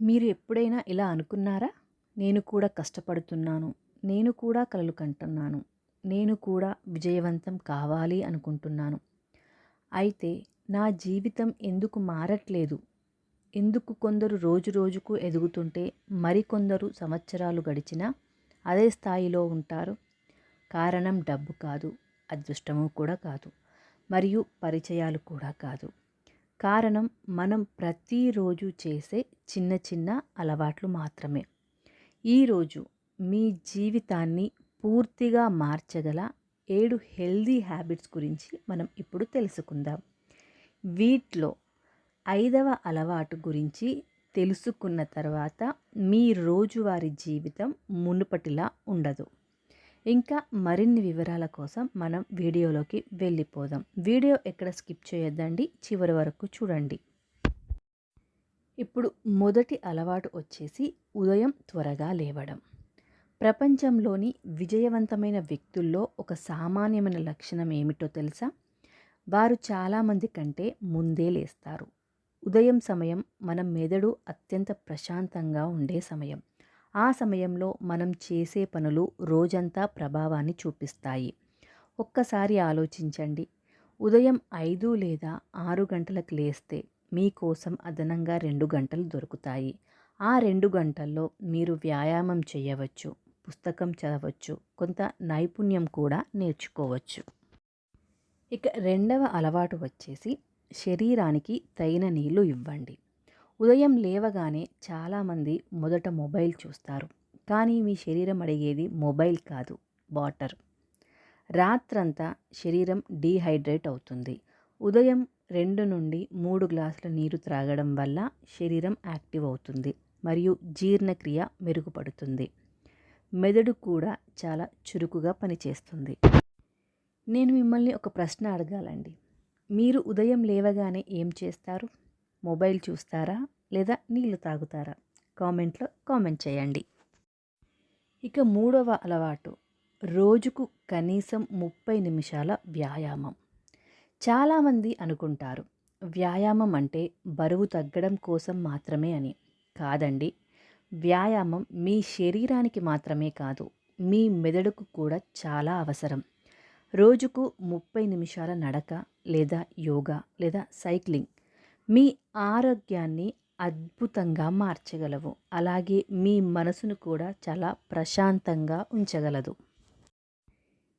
మీరు ఎప్పుడైనా ఇలా అనుకున్నారా? నేను కూడా కష్టపడుతున్నాను. నేను కూడా కలలు కంటున్నాను. నేను కూడా విజయవంతం కావాలి అనుకుంటున్నాను. అయితే నా జీవితం ఎందుకు మారట్లేదు? ఎందుకు కొందరు రోజు రోజుకు ఎదుగుతుంటే మరికొందరు సంవత్సరాలు గడిచినా అదే స్థాయిలో ఉంటారు? కారణం డబ్బు కాదు, అదృష్టము కూడా కాదు, మరియు పరిచయాలు కూడా కాదు. కారణం మనం ప్రతిరోజు చేసే చిన్న చిన్న అలవాట్లు మాత్రమే. ఈరోజు మీ జీవితాన్ని పూర్తిగా మార్చగల 7 హెల్దీ హ్యాబిట్స్ గురించి మనం ఇప్పుడు తెలుసుకుందాం. వీటిలో 5వ అలవాటు గురించి తెలుసుకున్న తర్వాత మీ రోజువారీ జీవితం మునుపటిలా ఉండదు. ఇంకా మరిన్ని వివరాల కోసం మనం వీడియోలోకి వెళ్ళిపోదాం. వీడియో ఎక్కడ స్కిప్ చేయొద్దండి, చివరి వరకు చూడండి. ఇప్పుడు మొదటి అలవాటు వచ్చేసి ఉదయం త్వరగా లేవడం. ప్రపంచంలోని విజయవంతమైన వ్యక్తుల్లో ఒక సామాన్యమైన లక్షణం ఏమిటో తెలుసా? వారు చాలామంది కంటే ముందే లేస్తారు. ఉదయం సమయం మన మెదడు అత్యంత ప్రశాంతంగా ఉండే సమయం. ఆ సమయంలో మనం చేసే పనులు రోజంతా ప్రభావాన్ని చూపిస్తాయి. ఒక్కసారి ఆలోచించండి. ఉదయం 5 లేదా 6 గంటలకు లేస్తే మీకోసం అదనంగా 2 గంటలు దొరుకుతాయి. ఆ 2 గంటల్లో మీరు వ్యాయామం చేయవచ్చు, పుస్తకం చదవచ్చు, కొంత నైపుణ్యం కూడా నేర్చుకోవచ్చు. ఇక రెండవ అలవాటు వచ్చేసి శరీరానికి తగిన నీళ్లు ఇవ్వండి. ఉదయం లేవగానే చాలామంది మొదట మొబైల్ చూస్తారు. కానీ మీ శరీరం అడిగేది మొబైల్ కాదు, వాటర్. రాత్రంతా శరీరం డీహైడ్రేట్ అవుతుంది. ఉదయం 2 నుండి 3 గ్లాసుల నీరు త్రాగడం వల్ల శరీరం యాక్టివ్ అవుతుంది మరియు జీర్ణక్రియ మెరుగుపడుతుంది. మెదడు కూడా చాలా చురుకుగా పనిచేస్తుంది. నేను మిమ్మల్ని ఒక ప్రశ్న అడగాలండి. మీరు ఉదయం లేవగానే ఏం చేస్తారు? మొబైల్ చూస్తారా లేదా నీళ్లు తాగుతారా? కామెంట్లో కామెంట్ చేయండి. ఇక మూడవ అలవాటు, రోజుకు కనీసం 30 నిమిషాల వ్యాయామం. చాలామంది అనుకుంటారు వ్యాయామం అంటే బరువు తగ్గడం కోసం మాత్రమే అని. కాదండి. వ్యాయామం మీ శరీరానికి మాత్రమే కాదు, మీ మెదడుకు కూడా చాలా అవసరం. రోజుకు 30 నిమిషాల నడక లేదా యోగా లేదా సైక్లింగ్ మీ ఆరోగ్యాన్ని అద్భుతంగా మార్చగలవు. అలాగే మీ మనసును కూడా చాలా ప్రశాంతంగా ఉంచగలదు.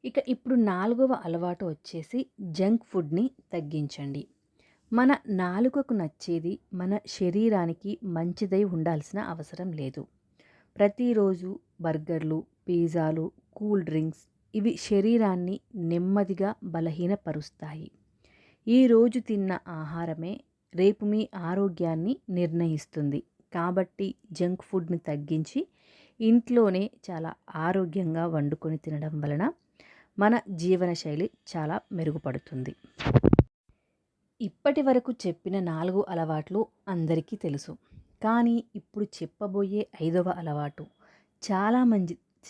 ఇక ఇప్పుడు 4వ అలవాటు వచ్చేసి జంక్ ఫుడ్ని తగ్గించండి. మన నాలుకకు నచ్చేది మన శరీరానికి మంచిదై ఉండాల్సిన అవసరం లేదు. ప్రతిరోజు బర్గర్లు, పిజ్జాలు, కూల్ డ్రింక్స్ ఇవి శరీరాన్ని నెమ్మదిగా బలహీనపరుస్తాయి. ఈరోజు తిన్న ఆహారమే రేపు మీ ఆరోగ్యాన్ని నిర్ణయిస్తుంది. కాబట్టి జంక్ ఫుడ్ని తగ్గించి ఇంట్లోనే చాలా ఆరోగ్యంగా వండుకొని తినడం వలన మన జీవనశైలి చాలా మెరుగుపడుతుంది. ఇప్పటి వరకు చెప్పిన 4 అలవాట్లు అందరికీ తెలుసు. కానీ ఇప్పుడు చెప్పబోయే 5వ అలవాటు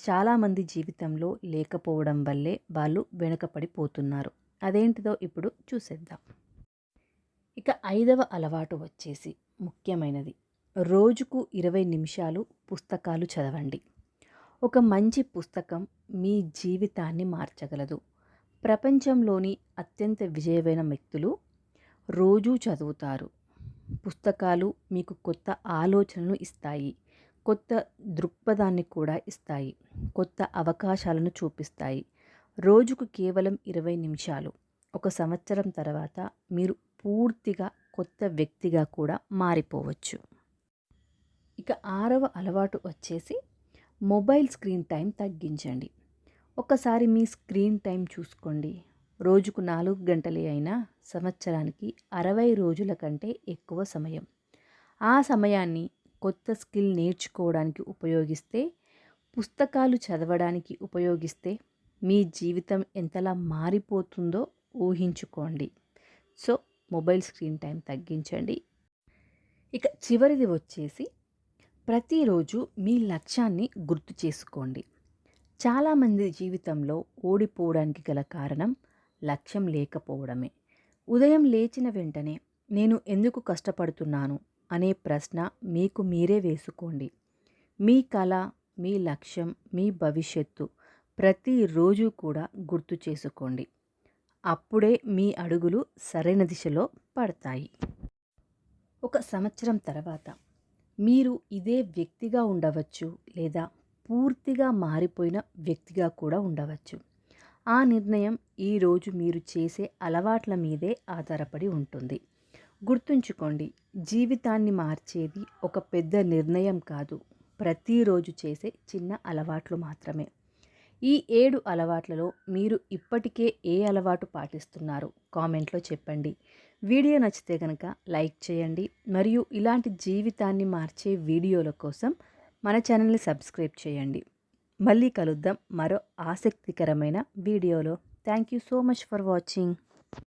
చాలామంది జీవితంలో లేకపోవడం వల్లే వాళ్ళు వెనుకపడిపోతున్నారు. అదేంటిదో ఇప్పుడు చూసేద్దాం. ఇక 5వ అలవాటు వచ్చేసి ముఖ్యమైనది. రోజుకు 20 నిమిషాలు పుస్తకాలు చదవండి. ఒక మంచి పుస్తకం మీ జీవితాన్ని మార్చగలదు. ప్రపంచంలోని అత్యంత విజయమైన వ్యక్తులు రోజూ చదువుతారు. పుస్తకాలు మీకు కొత్త ఆలోచనలు ఇస్తాయి, కొత్త దృక్పథాన్ని కూడా ఇస్తాయి, కొత్త అవకాశాలను చూపిస్తాయి. రోజుకు కేవలం 20 నిమిషాలు. ఒక సంవత్సరం తర్వాత మీరు పూర్తిగా కొత్త వ్యక్తిగా కూడా మారిపోవచ్చు. ఇక 6వ అలవాటు వచ్చేసి మొబైల్ స్క్రీన్ టైం తగ్గించండి. ఒకసారి మీ స్క్రీన్ టైం చూసుకోండి. రోజుకు 4 గంటలే అయినా సంవత్సరానికి 60 రోజుల కంటే ఎక్కువ సమయం. ఆ సమయాన్ని కొత్త స్కిల్ నేర్చుకోవడానికి ఉపయోగిస్తే, పుస్తకాలు చదవడానికి ఉపయోగిస్తే మీ జీవితం ఎంతలా మారిపోతుందో ఊహించుకోండి. సో మొబైల్ స్క్రీన్ టైం తగ్గించండి. ఇక చివరిది వచ్చేసి ప్రతిరోజు మీ లక్ష్యాన్ని గుర్తు చేసుకోండి. చాలామంది జీవితంలో ఓడిపోవడానికి గల కారణం లక్ష్యం లేకపోవడమే. ఉదయం లేచిన వెంటనే నేను ఎందుకు కష్టపడుతున్నాను అనే ప్రశ్న మీకు మీరే వేసుకోండి. మీ కళ, మీ లక్ష్యం, మీ భవిష్యత్తు ప్రతిరోజు కూడా గుర్తు చేసుకోండి. అప్పుడే మీ అడుగులు సరైన దిశలో పడతాయి. ఒక సంవత్సరం తర్వాత మీరు ఇదే వ్యక్తిగా ఉండవచ్చు, లేదా పూర్తిగా మారిపోయిన వ్యక్తిగా కూడా ఉండవచ్చు. ఆ నిర్ణయం ఈరోజు మీరు చేసే అలవాట్ల మీదే ఆధారపడి ఉంటుంది. గుర్తుంచుకోండి, జీవితాన్ని మార్చేది ఒక పెద్ద నిర్ణయం కాదు, ప్రతిరోజు చేసే చిన్న అలవాట్లు మాత్రమే. ఈ 7 అలవాట్లలో మీరు ఇప్పటికే ఏ అలవాటు పాటిస్తున్నారో కామెంట్లో చెప్పండి. వీడియో నచ్చితే కనుక లైక్ చేయండి, మరియు ఇలాంటి జీవితాన్ని మార్చే వీడియోల కోసం మన ఛానల్ని సబ్స్క్రైబ్ చేయండి. మళ్ళీ కలుద్దాం మరో ఆసక్తికరమైన వీడియోలో. Thank you so much for watching.